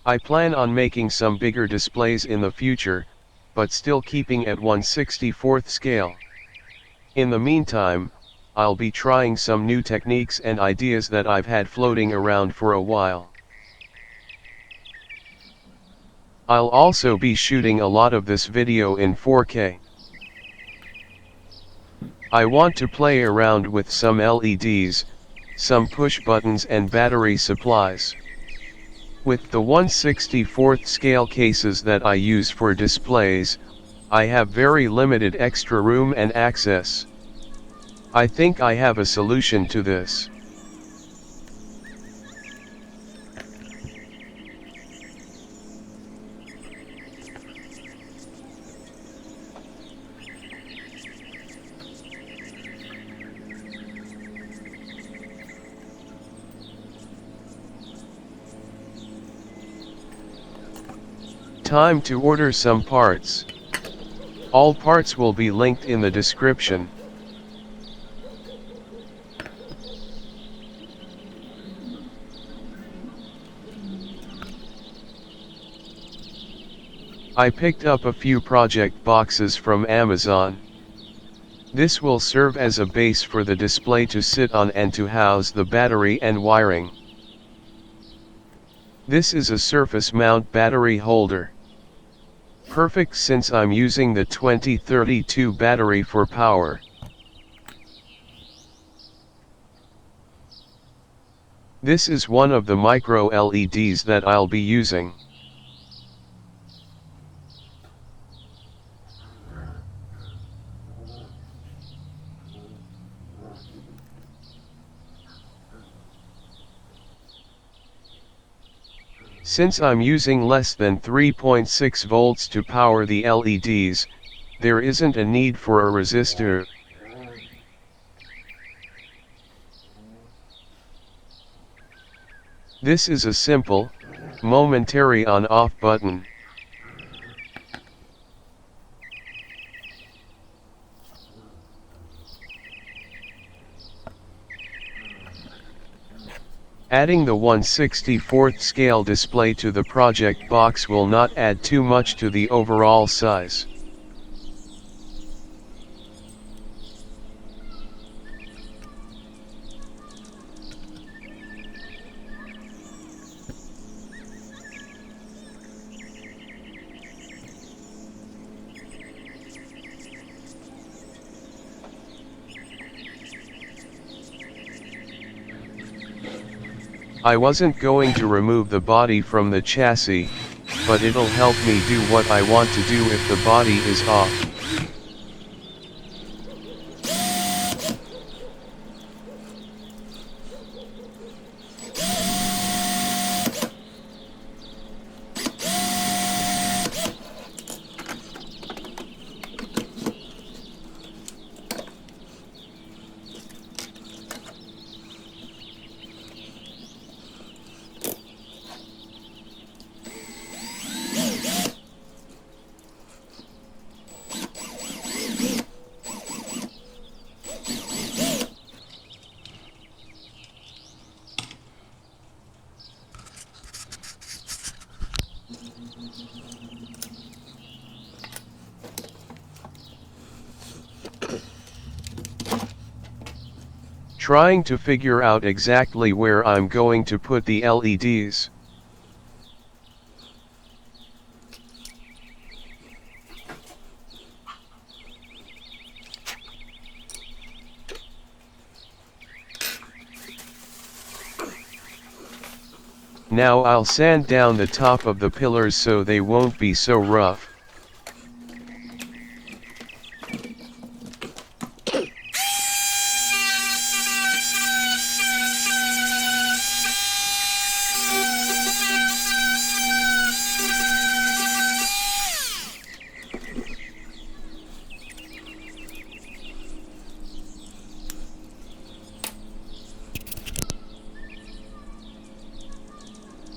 I plan on making some bigger displays in the future, but still keeping at 1/64th scale. In the meantime, I'll be trying some new techniques and ideas that I've had floating around for a while. I'll also be shooting a lot of this video in 4K. I want to play around with some LEDs, some push buttons and battery supplies. With the 1/64th scale cases that I use for displays, I have very limited extra room and access. I think I have a solution to this. Time to order some parts. All parts will be linked in the description. I picked up a few project boxes from Amazon. This will serve as a base for the display to sit on and to house the battery and wiring. This is a surface mount battery holder. Perfect since I'm using the 2032 battery for power. This is one of the micro LEDs that I'll be using. Since I'm using less than 3.6 volts to power the LEDs, there isn't a need for a resistor. This is a simple, momentary on-off button. Adding the 1/64th scale display to the project box will not add too much to the overall size. I wasn't going to remove the body from the chassis, but it'll help me do what I want to do if the body is off. Trying to figure out exactly where I'm going to put the LEDs. Now I'll sand down the top of the pillars so they won't be so rough.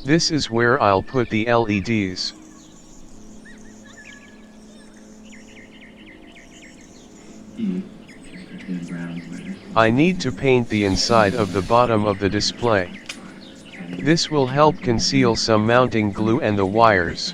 This is where I'll put the LEDs. I need to paint the inside of the bottom of the display. This will help conceal some mounting glue and the wires.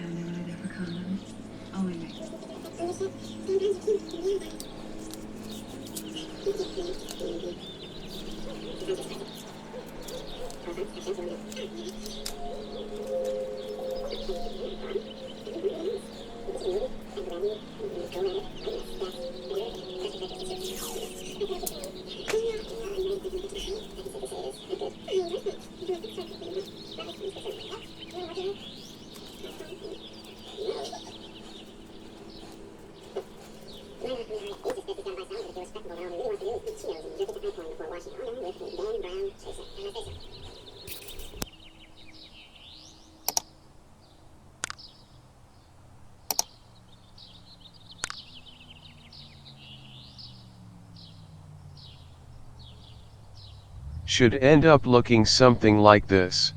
Should end up looking something like this.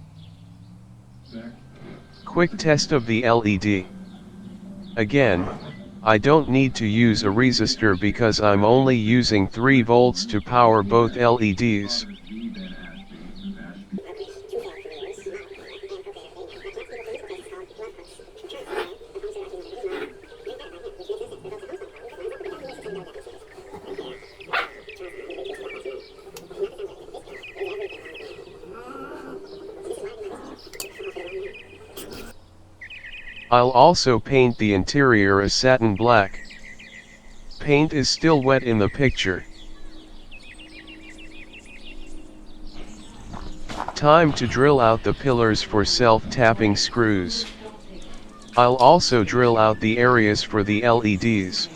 Quick test of the LED. Again, I don't need to use a resistor because I'm only using 3 volts to power both LEDs. I'll also paint the interior a satin black. Paint is still wet in the picture. Time to drill out the pillars for self-tapping screws. I'll also drill out the areas for the LEDs.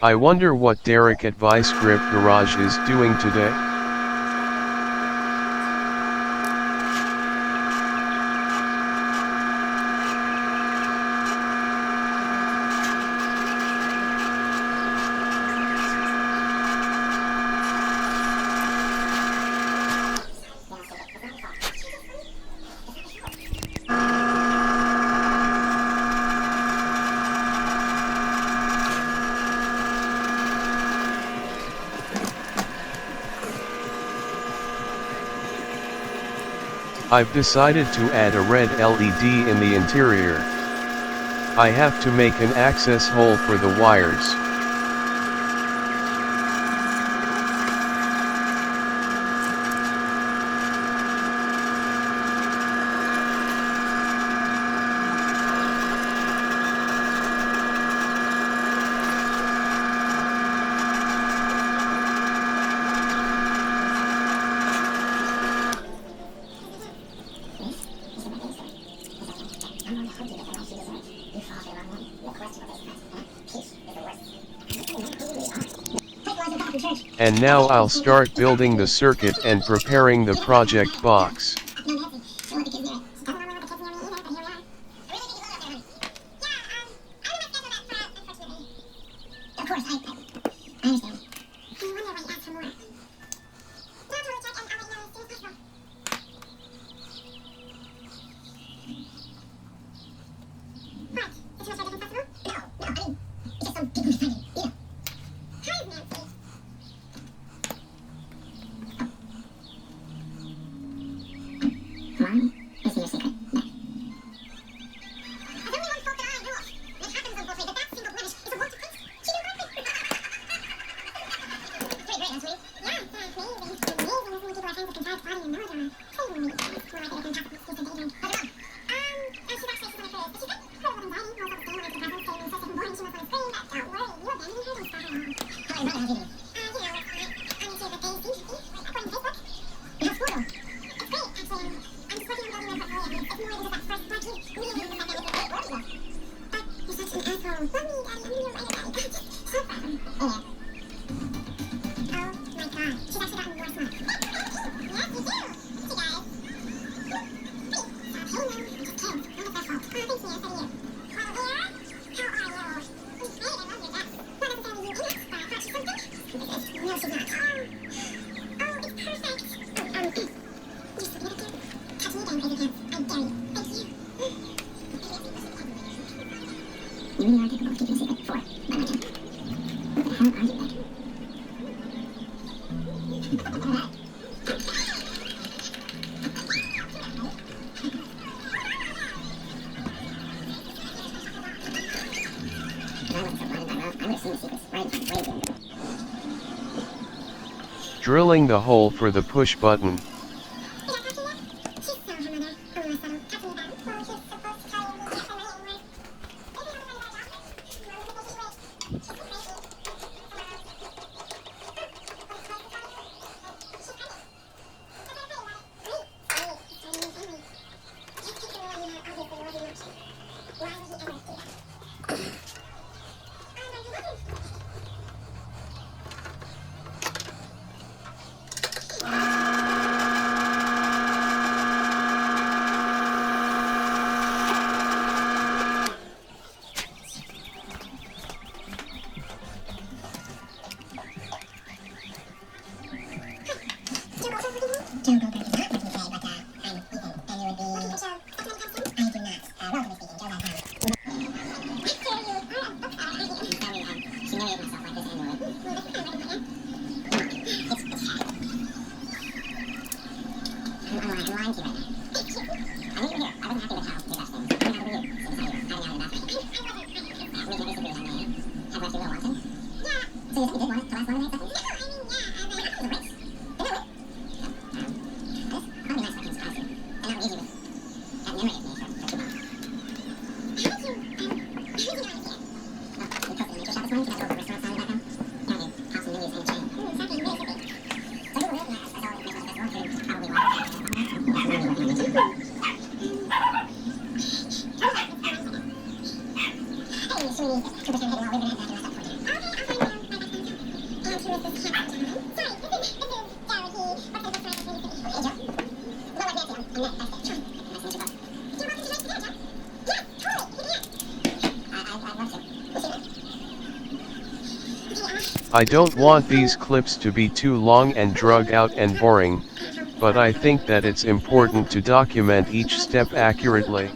I wonder what Derek at Vice Grip Garage is doing today. I've decided to add a red LED in the interior. I have to make an access hole for the wires. And now I'll start building the circuit and preparing the project box. Drilling the hole for the push button. I don't want these clips to be too long and drug out and boring, but I think that it's important to document each step accurately.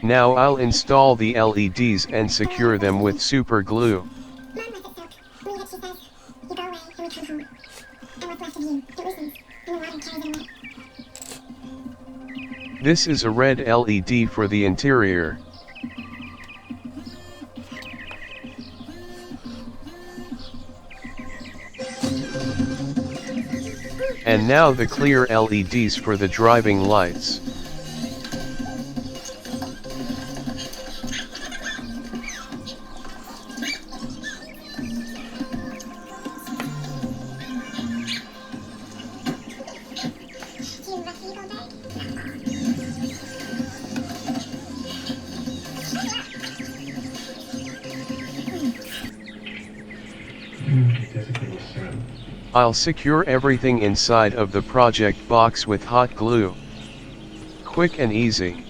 Now I'll install the LEDs and secure them with super glue. This is a red LED for the interior. And now the clear LEDs for the driving lights. I'll secure everything inside of the project box with hot glue. Quick and easy.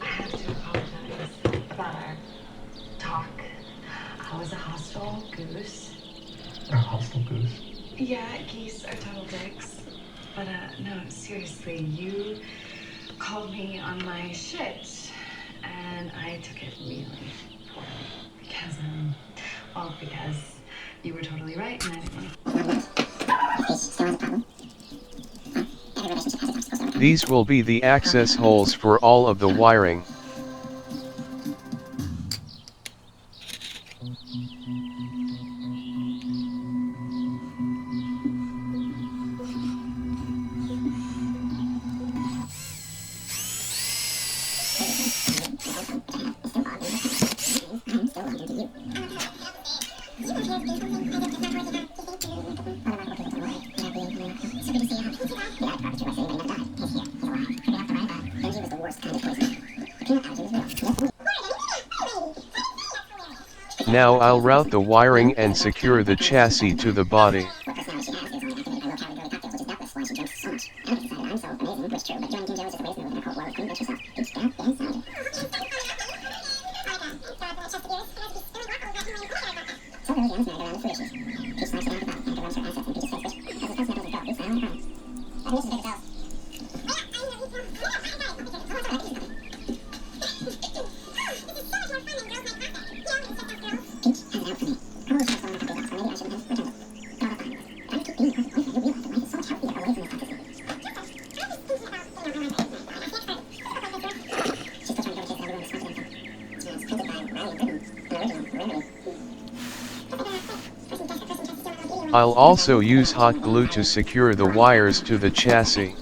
I have to apologize about our talk. I was a hostile goose. A hostile goose? Yeah, geese are total dicks. But no, seriously, you called me on my shit, and I took it really poorly. Because you were totally right, and I didn't want to. These will be the access holes for all of the wiring. Now I'll route the wiring and secure the chassis to the body. I'll also use hot glue to secure the wires to the chassis.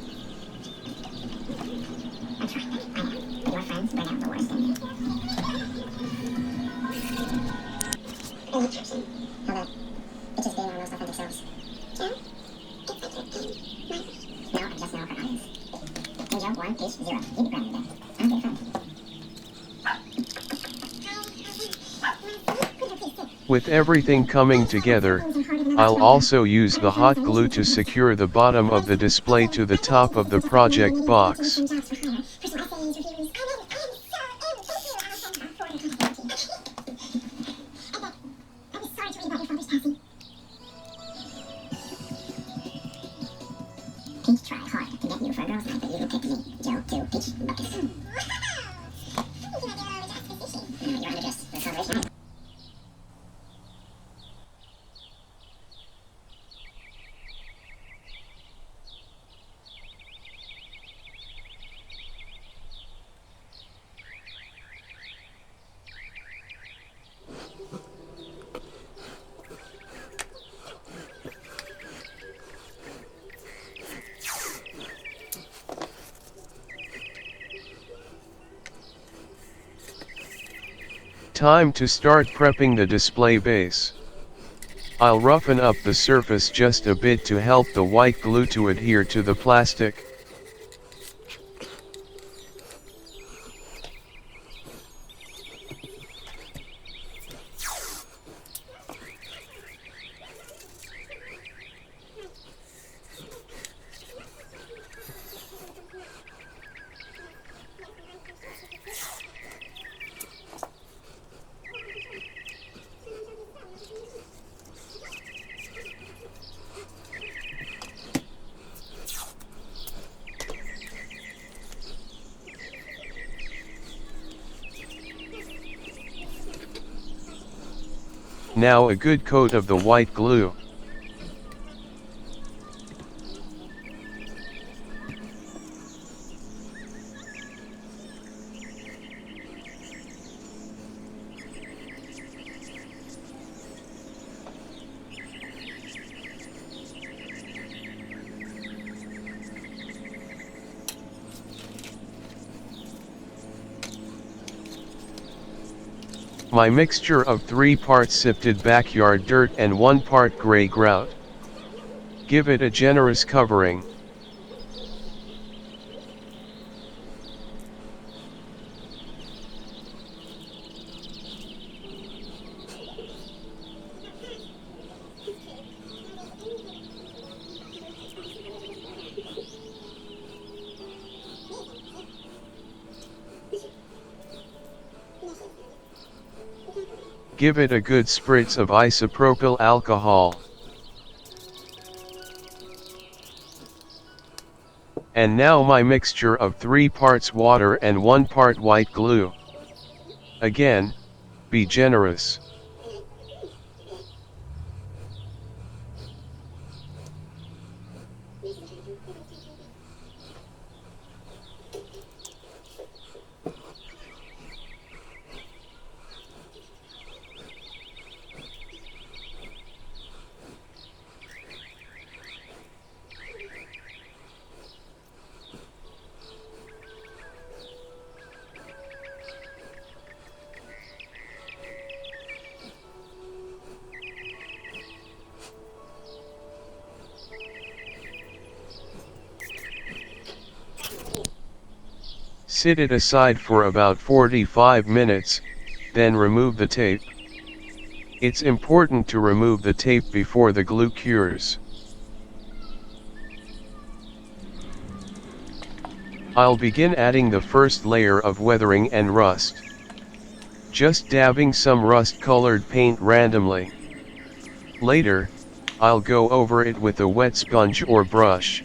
With everything coming together, I'll also use the hot glue to secure the bottom of the display to the top of the project box. Time to start prepping the display base. I'll roughen up the surface just a bit to help the white glue to adhere to the plastic. Now a good coat of the white glue. My mixture of 3 parts sifted backyard dirt and 1 part gray grout. Give it a generous covering. Give it a good spritz of isopropyl alcohol. And now my mixture of 3 parts water and 1 part white glue. Again, be generous. Sit it aside for about 45 minutes, then remove the tape. It's important to remove the tape before the glue cures. I'll begin adding the first layer of weathering and rust. Just dabbing some rust-colored paint randomly. Later, I'll go over it with a wet sponge or brush.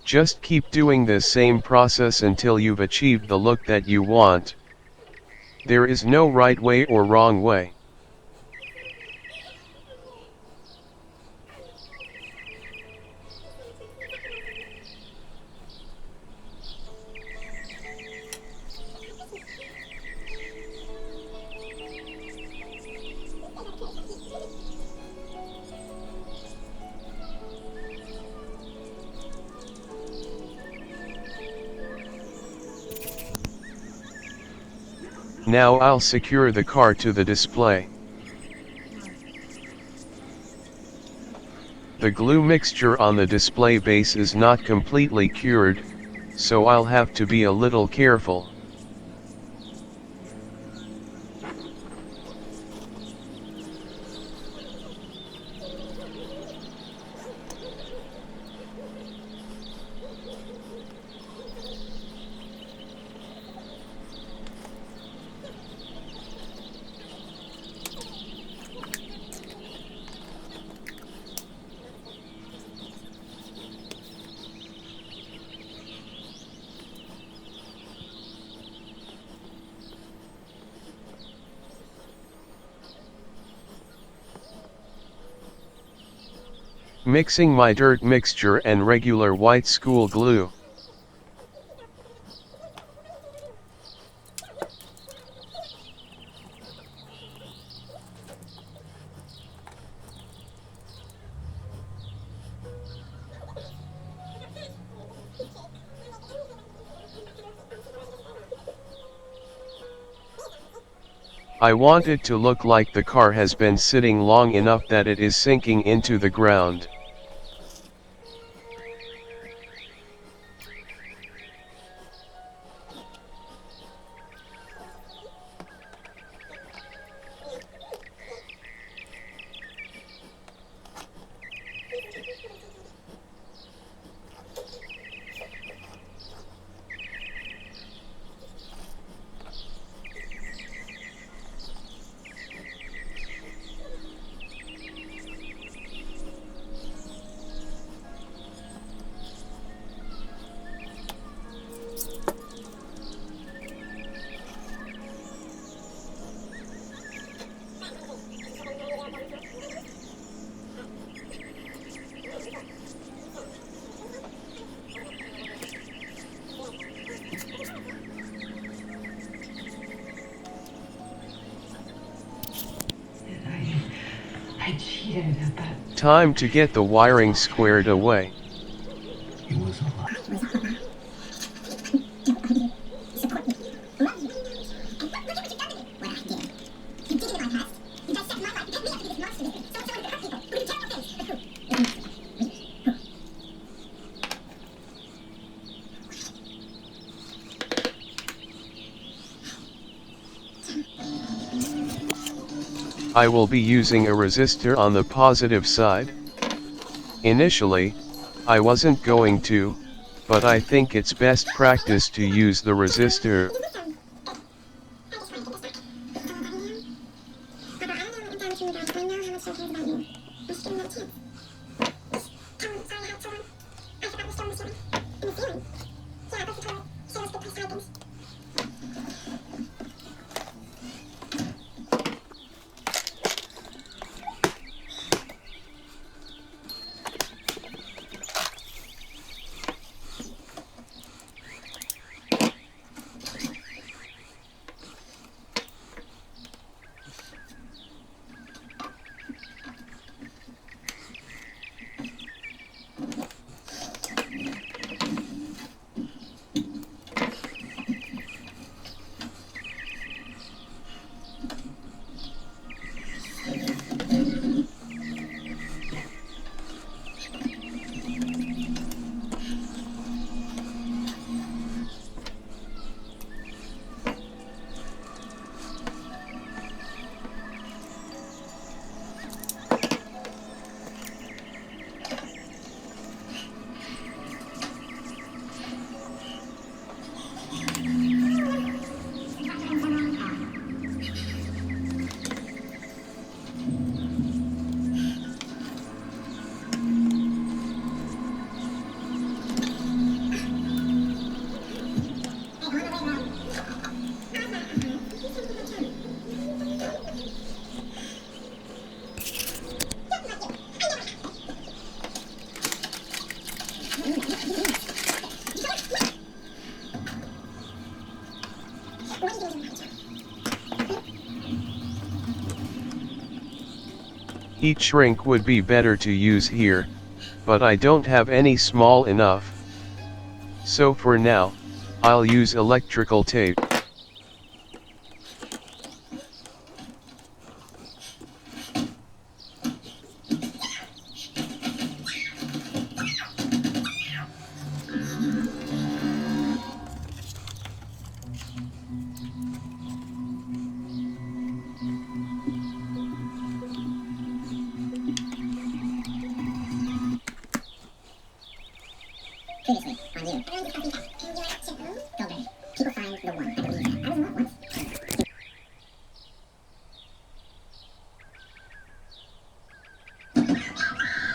Just keep doing this same process until you've achieved the look that you want. There is no right way or wrong way. Now I'll secure the car to the display. The glue mixture on the display base is not completely cured, so I'll have to be a little careful. Mixing my dirt mixture and regular white school glue. I want it to look like the car has been sitting long enough that it is sinking into the ground. didn't have that. Time to get the wiring squared away. He was alive. I will be using a resistor on the positive side. Initially, I wasn't going to, but I think it's best practice to use the resistor. Heat shrink would be better to use here, but I don't have any small enough. So for now, I'll use electrical tape.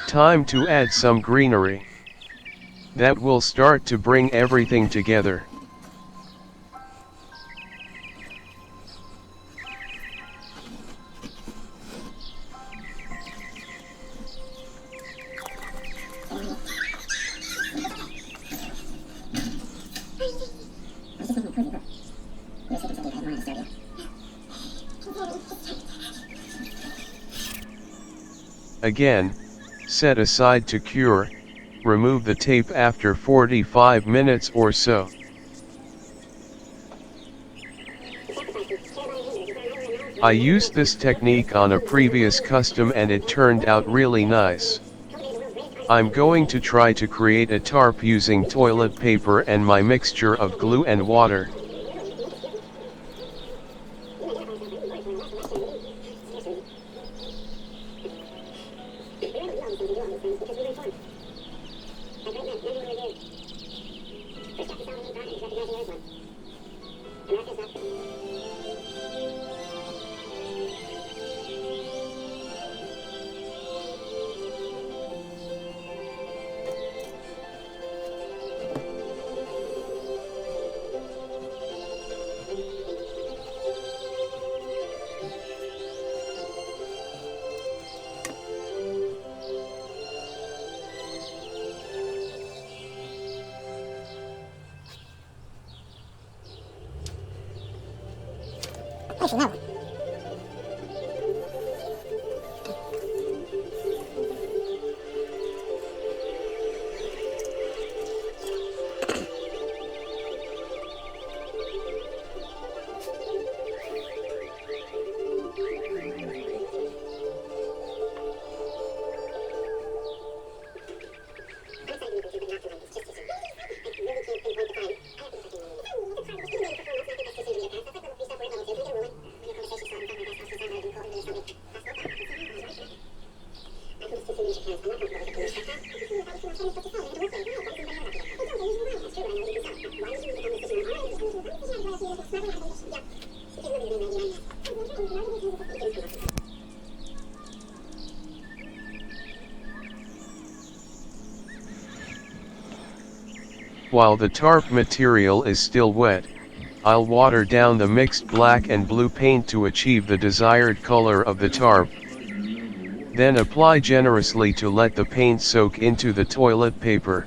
Time to add some greenery. That will start to bring everything together. Again, set aside to cure. Remove the tape after 45 minutes or so. I used this technique on a previous custom and it turned out really nice. I'm going to try to create a tarp using toilet paper and my mixture of glue and water. While the tarp material is still wet, I'll water down the mixed black and blue paint to achieve the desired color of the tarp. Then apply generously to let the paint soak into the toilet paper.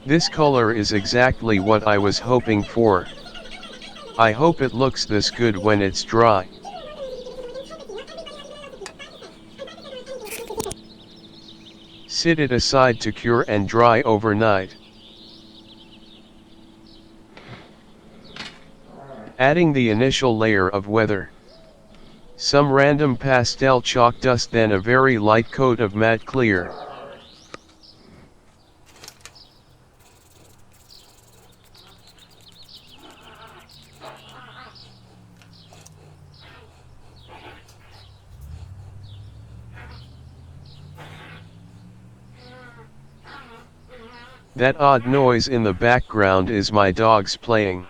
This color is exactly what I was hoping for. I hope it looks this good when it's dry. Sit it aside to cure and dry overnight. Adding the initial layer of weather. Some random pastel chalk dust, then a very light coat of matte clear. That odd noise in the background is my dogs playing.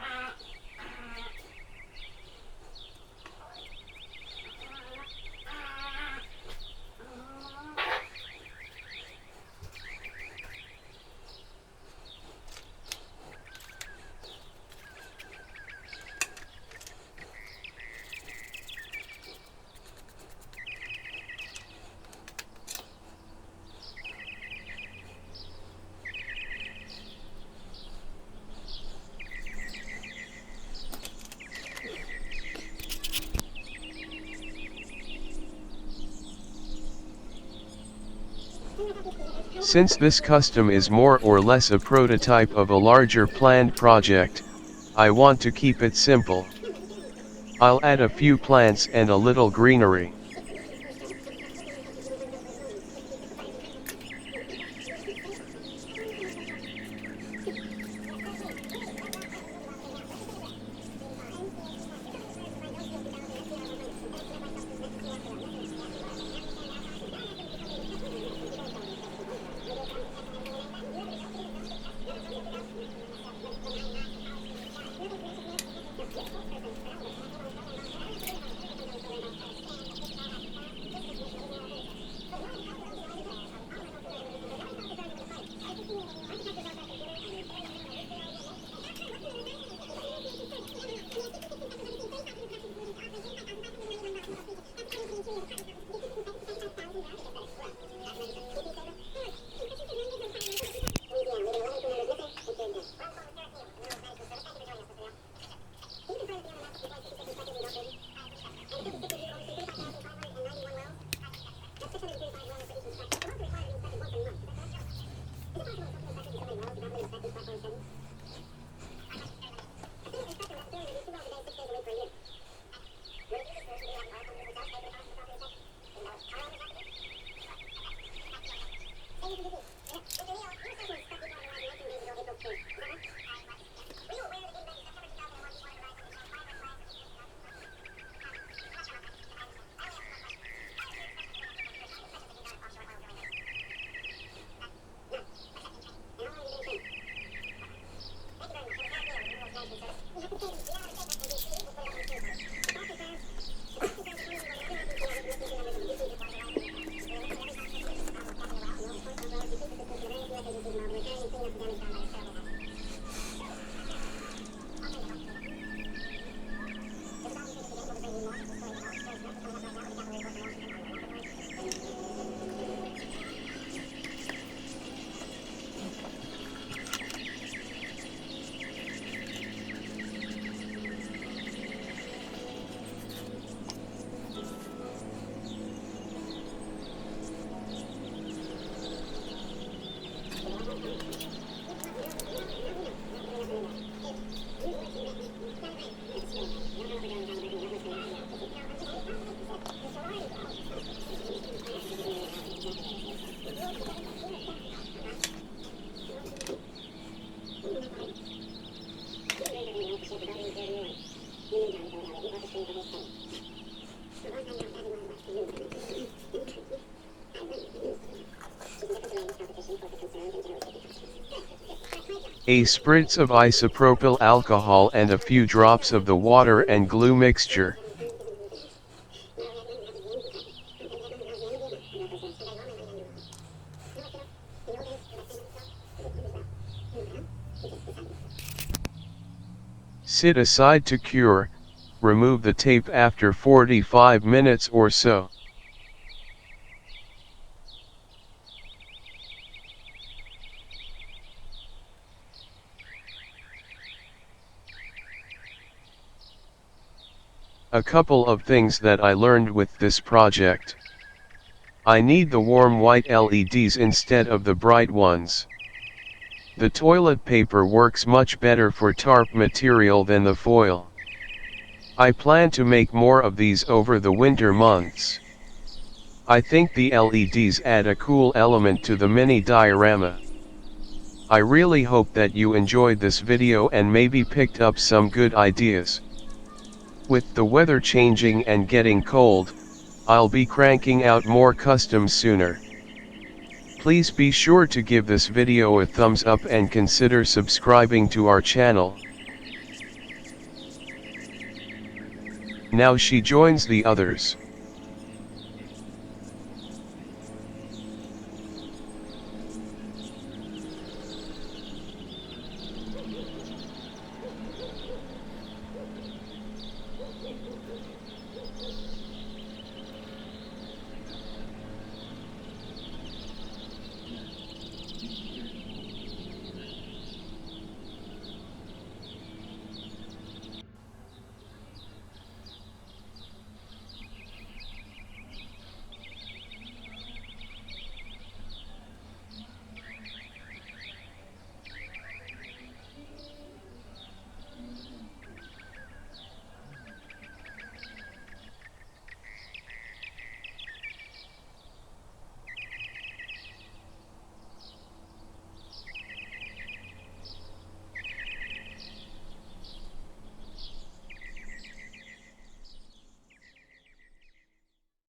Since this custom is more or less a prototype of a larger planned project, I want to keep it simple. I'll add a few plants and a little greenery. A spritz of isopropyl alcohol and a few drops of the water and glue mixture. Sit aside to cure. Remove the tape after 45 minutes or so. A couple of things that I learned with this project. I need the warm white LEDs instead of the bright ones. The toilet paper works much better for tarp material than the foil. I plan to make more of these over the winter months. I think the LEDs add a cool element to the mini diorama. I really hope that you enjoyed this video and maybe picked up some good ideas. With the weather changing and getting cold, I'll be cranking out more customs sooner. Please be sure to give this video a thumbs up and consider subscribing to our channel. Now she joins the others.